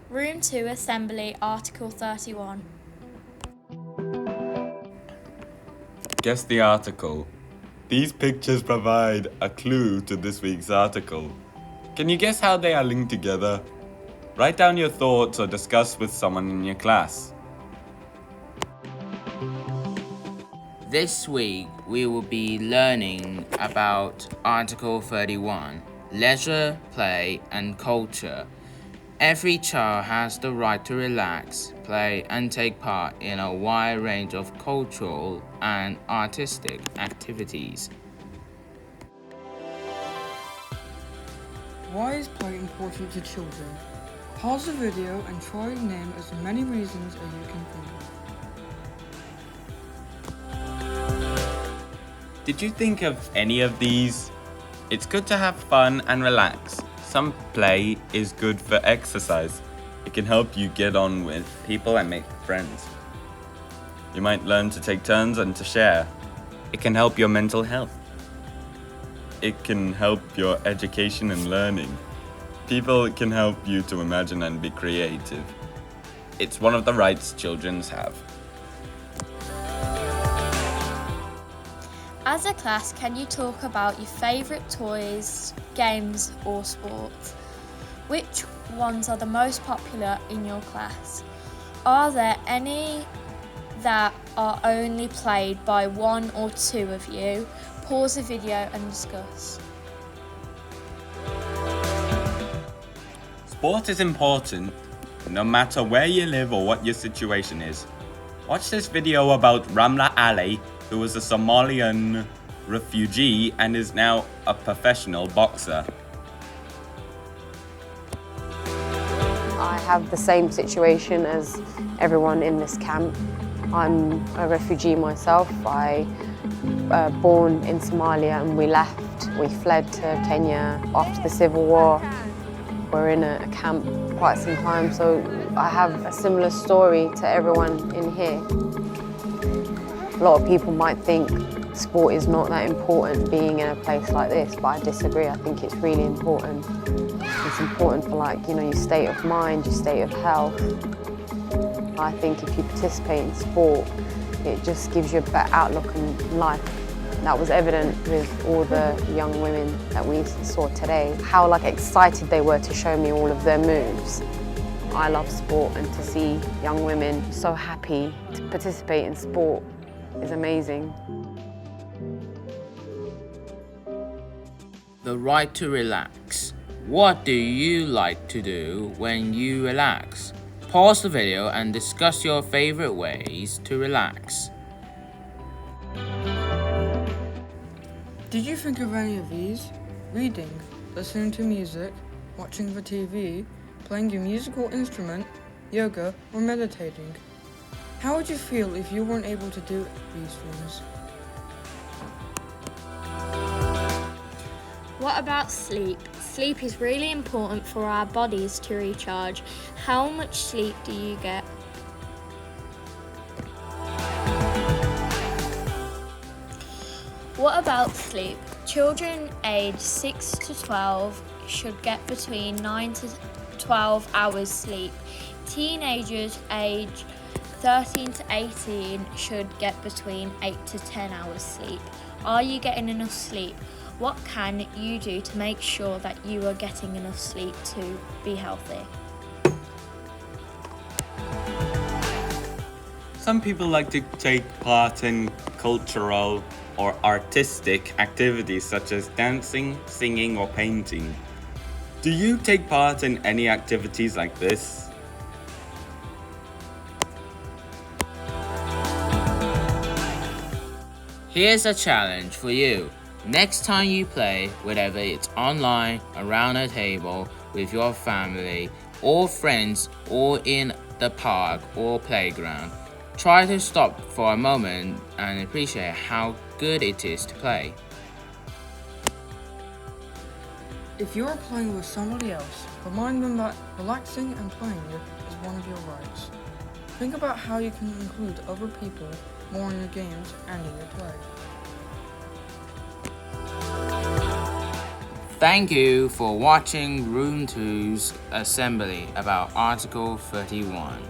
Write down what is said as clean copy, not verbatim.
Room 2 Assembly, Article 31. Guess the article. These pictures provide a clue to this week's article. Can you guess how they are linked together? Write down your thoughts or discuss with someone in your class. This week, we will be learning about Article 31, leisure, play, and culture. Every child has the right to relax, play, and take part in a wide range of cultural and artistic activities. Why is play important to children? Pause the video and try to name as many reasons as you can think of. Did you think of any of these? It's good to have fun and relax. Some play is good for exercise. It can help you get on with people and make friends. You might learn to take turns and to share. It can help your mental health. It can help your education and learning. People can help you to imagine and be creative. It's one of the rights children have. As a class, can you talk about your favourite toys, games or sports? Which ones are the most popular in your class? Are there any that are only played by one or two of you? Pause the video and discuss. Sport is important, no matter where you live or what your situation is. Watch this video about Ramla Ali, who was a Somalian refugee and is now a professional boxer. I have the same situation as everyone in this camp. I'm a refugee myself. I born in Somalia and we left. We fled to Kenya after the civil war. We're in a camp quite some time, so I have a similar story to everyone in here. A lot of people might think sport is not that important being in a place like this, but I disagree. I think it's really important. It's important for your state of mind, your state of health. I think if you participate in sport, it just gives you a better outlook on life. That was evident with all the young women that we saw today, how excited they were to show me all of their moves. I love sport, and to see young women so happy to participate in sport is amazing. The right to relax. What do you like to do when you relax? Pause the video and discuss your favorite ways to relax. Did you think of any of these? Reading, listening to music, watching the TV, playing a musical instrument, yoga, or meditating? How would you feel if you weren't able to do these things? What about sleep? Sleep is really important for our bodies to recharge. How much sleep do you get? What about sleep? Children aged 6 to 12 should get between 9 to 12 hours sleep. Teenagers aged 13 to 18 should get between 8 to 10 hours sleep. Are you getting enough sleep? What can you do to make sure that you are getting enough sleep to be healthy? Some people like to take part in cultural or artistic activities such as dancing, singing, or painting. Do you take part in any activities like this? Here's a challenge for you. Next time you play, whether it's online, around a table, with your family, or friends, or in the park or playground, try to stop for a moment and appreciate how good it is to play. If you are playing with somebody else, remind them that relaxing and playing is one of your rights. Think about how you can include other people more in your games and in your play. Thank you for watching Room 2's assembly about Article 31.